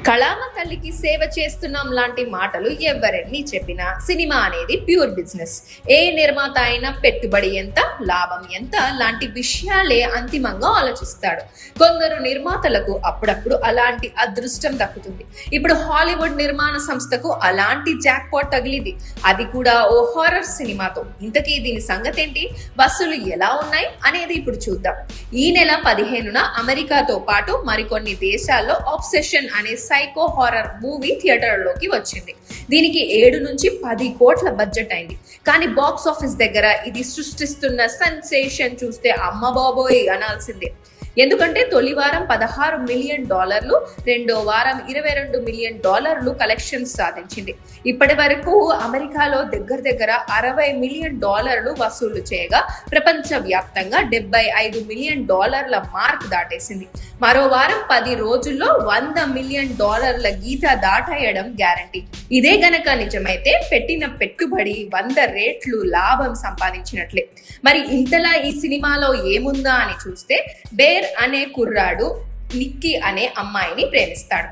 కళామ తల్లికి సేవ చేస్తున్నాం లాంటి మాటలు ఎవరెన్ని చెప్పినా సినిమా అనేది ప్యూర్ బిజినెస్. ఏ నిర్మాత అయినా పెట్టుబడి ఎంత, లాభం ఎంత లాంటి విషయాలే అంతిమంగా ఆలోచిస్తాడు. కొందరు నిర్మాతలకు అప్పుడప్పుడు అలాంటి అదృష్టం దక్కుతుంది. ఇప్పుడు హాలీవుడ్ నిర్మాణ సంస్థకు అలాంటి జాక్పాట్ తగిలింది, అది కూడా ఓ హారర్ సినిమాతో. ఇంతకీ దీని సంగతి ఏంటి, వసూలు ఎలా ఉన్నాయి అనేది ఇప్పుడు చూద్దాం. ఈ నెల 15న అమెరికాతో పాటు మరికొన్ని దేశాల్లో ఆబ్సెషన్ అనే సైకో హారర్ మూవీ థియేటర్లోకి వచ్చింది. దీనికి 7 నుంచి 10 కోట్ల బడ్జెట్ అయింది. కానీ బాక్స్ ఆఫీస్ దగ్గర ఇది సృష్టిస్తున్న సెన్సేషన్ చూస్తే అమ్మ బాబోయ్ అనాల్సిందే. ఎందుకంటే తొలి వారం $16 మిలియన్, రెండో వారం $22 మిలియన్ కలెక్షన్స్ సాధించింది. ఇప్పటి వరకు అమెరికాలో దగ్గర $60 మిలియన్ వసూలు చేయగా ప్రపంచ వ్యాప్తంగా $75 మిలియన్ మార్క్ దాటేసింది. మరో వారం 10 రోజుల్లో $100 మిలియన్ గీత దాటేయడం గ్యారంటీ. ఇదే గనక నిజమైతే పెట్టిన పెట్టుబడి 100 రెట్లు లాభం సంపాదించినట్లే. మరి ఇంతలా ఈ సినిమాలో ఏముందా అని చూస్తే, బేర్ అనే కుర్రాడు నిక్కీ అనే అమ్మాయిని ప్రేమిస్తాడు.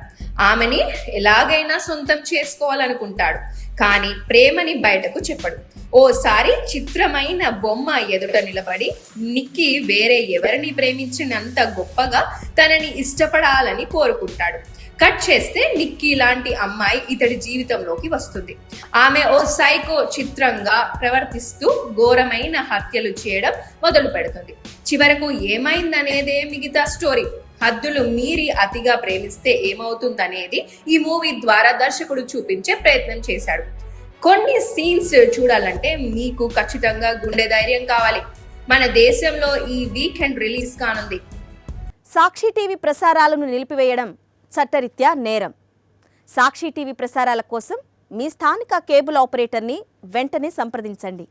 ఆమెని ఎలాగైనా సొంతం చేసుకోవాలనుకుంటాడు, కానీ ప్రేమని బయటకు చెప్పడు. ఓసారి చిత్రమైన బొమ్మ ఎదుట నిలబడి నిక్కీ వేరే ఎవరిని ప్రేమించినంత గొప్పగా తనని ఇష్టపడాలని కోరుకుంటాడు. కట్ చేస్తే నిక్కీ లాంటి అమ్మాయి ఇతడి జీవితంలోకి వస్తుంది. ఆమె ఓ సైకో చిత్రంగా ప్రవర్తిస్తూ ఘోరమైన హత్యలు చేయడం మొదలు పెడుతుంది. చివరకు ఏమైందనేదే మిగతా స్టోరీ. హద్దులు మీరి అతిగా ప్రేమిస్తే ఏమవుతుందనేది ఈ మూవీ ద్వారా దర్శకుడు చూపించే ప్రయత్నం చేశాడు. కొన్ని సీన్స్ చూడాలంటే మీకు ఖచ్చితంగా గుండె ధైర్యం కావాలి. మన దేశంలో ఈ వీకెండ్ రిలీజ్ కానుంది. సాక్షి టీవీ ప్రసారాలను నిలిపివేయడం చట్టరీత్యా నేరం. సాక్షి టీవీ ప్రసారాల కోసం మీ స్థానిక కేబుల్ ఆపరేటర్ని వెంటనే సంప్రదించండి.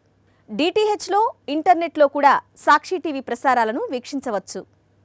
డిటిహెచ్లో, ఇంటర్నెట్లో కూడా సాక్షి టీవీ ప్రసారాలను వీక్షించవచ్చు.